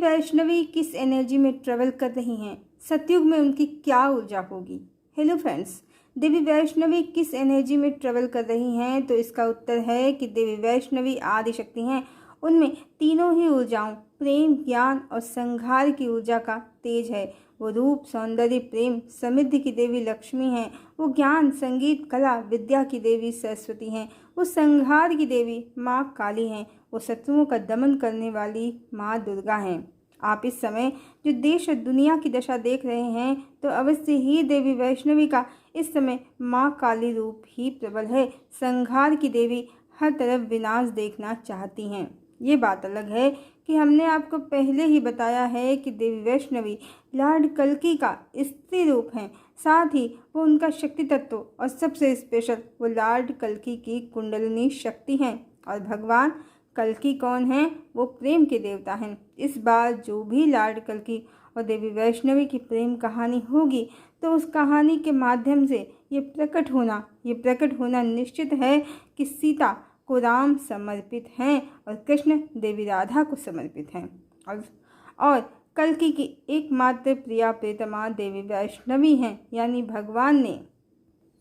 वैष्णवी किस एनर्जी में ट्रेवल कर रही हैं? सतयुग में उनकी क्या ऊर्जा होगी? हेलो फ्रेंड्स, देवी वैष्णवी किस एनर्जी में ट्रेवल कर रही हैं? तो इसका उत्तर है कि देवी वैष्णवी आदि शक्ति हैं। उनमें तीनों ही ऊर्जाओं प्रेम, ज्ञान और संहार की ऊर्जा का तेज है। वो रूप, सौंदर्य, प्रेम, समृद्धि की देवी लक्ष्मी हैं। वो ज्ञान, संगीत, कला, विद्या की देवी सरस्वती हैं। वो संहार की देवी माँ काली हैं। वो शत्रुओं का दमन करने वाली माँ दुर्गा हैं। आप इस समय जो देश और दुनिया की दशा देख रहे हैं तो अवश्य ही देवी वैष्णवी का इस समय माँ काली रूप ही प्रबल है। संहार की देवी हर तरफ विनाश देखना चाहती हैं। ये बात अलग है कि हमने आपको पहले ही बताया है कि देवी वैष्णवी लॉर्ड कल्कि का स्त्री रूप हैं। साथ ही वो उनका शक्ति तत्व और सबसे स्पेशल वो लॉर्ड कल्कि की कुंडलिनी शक्ति हैं। और भगवान कल्कि कौन हैं? वो प्रेम के देवता हैं। इस बार जो भी लॉर्ड कल्कि और देवी वैष्णवी की प्रेम कहानी होगी तो उस कहानी के माध्यम से ये प्रकट होना निश्चित है कि सीता को राम समर्पित हैं और कृष्ण देवी राधा को समर्पित हैं। और कल्कि की एकमात्र प्रिया प्रियतमा देवी वैष्णवी हैं। यानी भगवान ने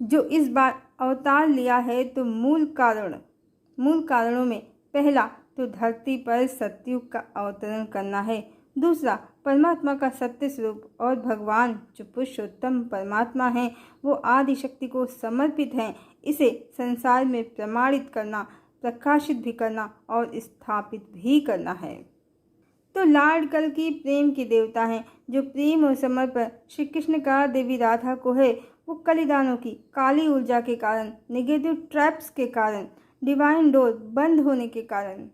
जो इस बार अवतार लिया है तो मूल कारणों में पहला तो धरती पर सतयुग का अवतरण करना है। दूसरा, परमात्मा का सत्य स्वरूप और भगवान जो पुरुषोत्तम परमात्मा हैं वो आदि शक्ति को समर्पित हैं। इसे संसार में प्रमाणित करना, प्रकाशित भी करना और स्थापित भी करना है। तो लॉर्ड कल्कि प्रेम के देवता हैं। जो प्रेम और समर्पण श्री कृष्ण का देवी राधा को है वो कलिदानों की काली ऊर्जा के कारण, नेगेटिव ट्रैप्स के कारण, डिवाइन डोर बंद होने के कारण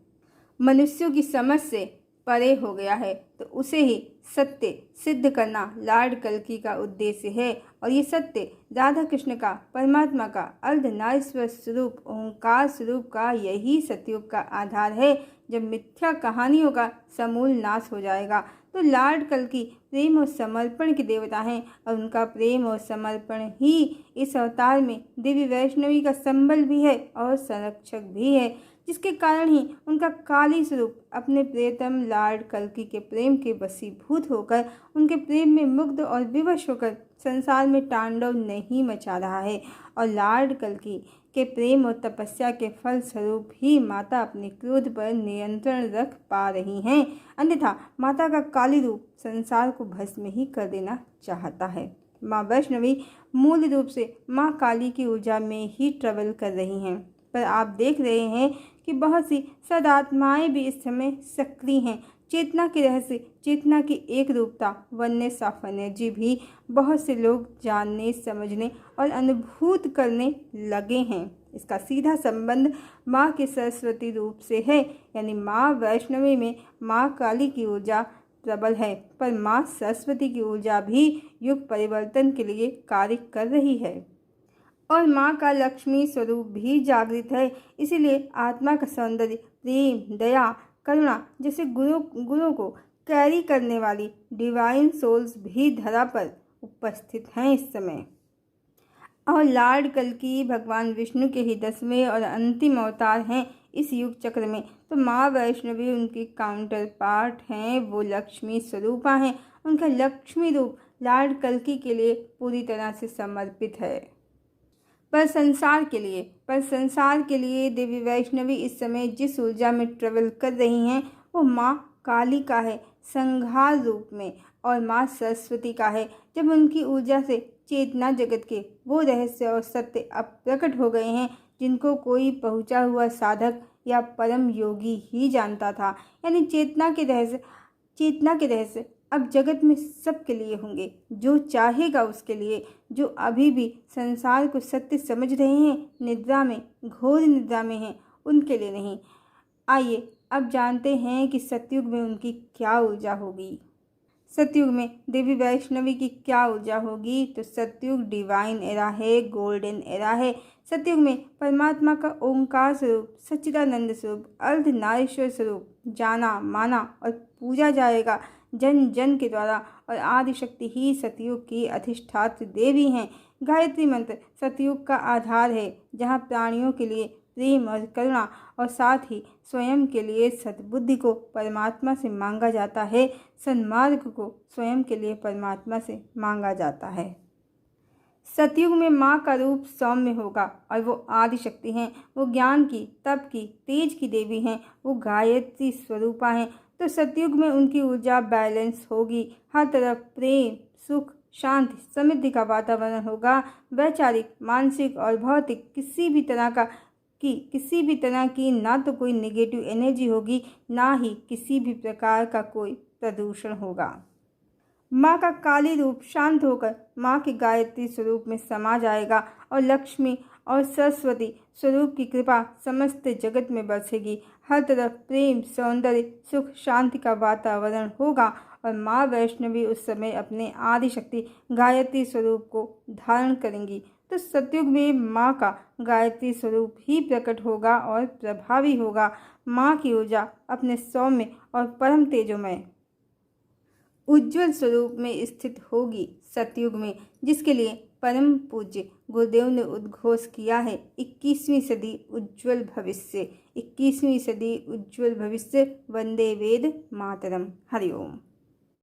मनुष्यों की समझ से परे हो गया है। तो उसे ही सत्य सिद्ध करना लॉर्ड कल्कि का उद्देश्य है। और ये सत्य राधा कृष्ण का, परमात्मा का अर्धनारीश्वर स्वरूप, ओंकार स्वरूप का यही सतयुग का आधार है जब मिथ्या कहानियों का समूल नाश हो जाएगा। तो लॉर्ड कल्कि प्रेम और समर्पण के देवता हैं और उनका प्रेम और समर्पण ही इस अवतार में देवी वैष्णवी का संबल भी है और संरक्षक भी है, जिसके कारण ही उनका काली स्वरूप अपने प्रियतम लॉर्ड कल्कि के प्रेम के वशीभूत होकर, उनके प्रेम में मुग्ध और विवश होकर संसार में तांडव नहीं मचा रहा है। और लॉर्ड कल्कि के प्रेम और तपस्या के फल स्वरूप ही माता अपने क्रोध पर नियंत्रण रख पा रही हैं। अन्यथा माता का काली रूप संसार को भस्म ही कर देना चाहता है। माँ वैष्णवी मूल रूप से माँ काली की ऊर्जा में ही ट्रेवल कर रही हैं। पर आप देख रहे हैं कि बहुत सी सदात्माएं भी इस समय सक्रिय हैं। चेतना के रहस्य, चेतना की एक रूपता, वननेस ऑफ एनर्जी भी बहुत से लोग जानने, समझने और अनुभूत करने लगे हैं। इसका सीधा संबंध माँ के सरस्वती रूप से है। यानी माँ वैष्णवी में माँ काली की ऊर्जा प्रबल है, पर माँ सरस्वती की ऊर्जा भी युग परिवर्तन के लिए कार्य कर रही है। और माँ का लक्ष्मी स्वरूप भी जागृत है। इसीलिए आत्मा का सौंदर्य, प्रेम, दया, करुणा जैसे गुणों को कैरी करने वाली डिवाइन सोल्स भी धरा पर उपस्थित हैं इस समय। और लॉर्ड कल्कि भगवान विष्णु के ही 10वें और अंतिम अवतार हैं इस युग चक्र में। तो माँ वैष्णवी उनकी काउंटर पार्ट हैं, वो लक्ष्मी स्वरूपा हैं। उनका लक्ष्मी रूप लॉर्ड कल्कि के लिए पूरी तरह से समर्पित है। पर संसार के लिए देवी वैष्णवी इस समय जिस ऊर्जा में ट्रेवल कर रही हैं वो माँ काली का है संहार रूप में, और माँ सरस्वती का है जब उनकी ऊर्जा से चेतना जगत के वो रहस्य और सत्य अब प्रकट हो गए हैं जिनको कोई पहुँचा हुआ साधक या परम योगी ही जानता था। यानी चेतना के रहस्य अब जगत में सबके लिए होंगे, जो चाहेगा उसके लिए, जो अभी भी संसार को सत्य समझ रहे हैं, निद्रा में, घोर निद्रा में हैं, उनके लिए नहीं। आइए अब जानते हैं कि सतयुग में उनकी क्या ऊर्जा होगी। सतयुग में देवी वैष्णवी की क्या ऊर्जा होगी? तो सतयुग डिवाइन एरा है, गोल्डन एरा है। सतयुग में परमात्मा का ओंकार स्वरूप, सच्चिदानंद स्वरूप, अर्धनारीश्वर स्वरूप जाना, माना और पूजा जाएगा जन जन के द्वारा। और आदिशक्ति ही सतयुग की अधिष्ठात्र देवी हैं। गायत्री मंत्र सतयुग का आधार है, जहाँ प्राणियों के लिए प्रेम और करुणा और साथ ही स्वयं के लिए सद्बुद्धि को परमात्मा से मांगा जाता है। सन्मार्ग को स्वयं के लिए परमात्मा से मांगा जाता है। सतयुग में माँ का रूप सौम्य होगा और वो आदि शक्ति हैं। वो ज्ञान की, तप की, तेज की देवी हैं। वो गायत्री स्वरूपा हैं। तो सतयुग में उनकी ऊर्जा बैलेंस होगी। हर तरफ प्रेम, सुख, शांति, समृद्धि का वातावरण होगा। वैचारिक, मानसिक और भौतिक किसी भी तरह की ना तो कोई नेगेटिव एनर्जी होगी, ना ही किसी भी प्रकार का कोई प्रदूषण होगा। माँ का काली रूप शांत होकर माँ के गायत्री स्वरूप में समा जाएगा और लक्ष्मी और सरस्वती स्वरूप की कृपा समस्त जगत में बरसेगी। हर तरफ प्रेम, सौंदर्य, सुख, शांति का वातावरण होगा और माँ वैष्णवी उस समय अपने आदि शक्ति गायत्री स्वरूप को धारण करेंगी। तो सतयुग में माँ का गायत्री स्वरूप ही प्रकट होगा और प्रभावी होगा। माँ की ऊर्जा अपने सौम्य और परम तेजोमय उज्ज्वल स्वरूप में स्थित होगी सतयुग में, जिसके लिए परम पूज्य गुरुदेव ने उद्घोष किया है 21वीं सदी उज्ज्वल भविष्य। 21वीं सदी उज्ज्वल भविष्य। वंदे वेद मातरम। हरिओम।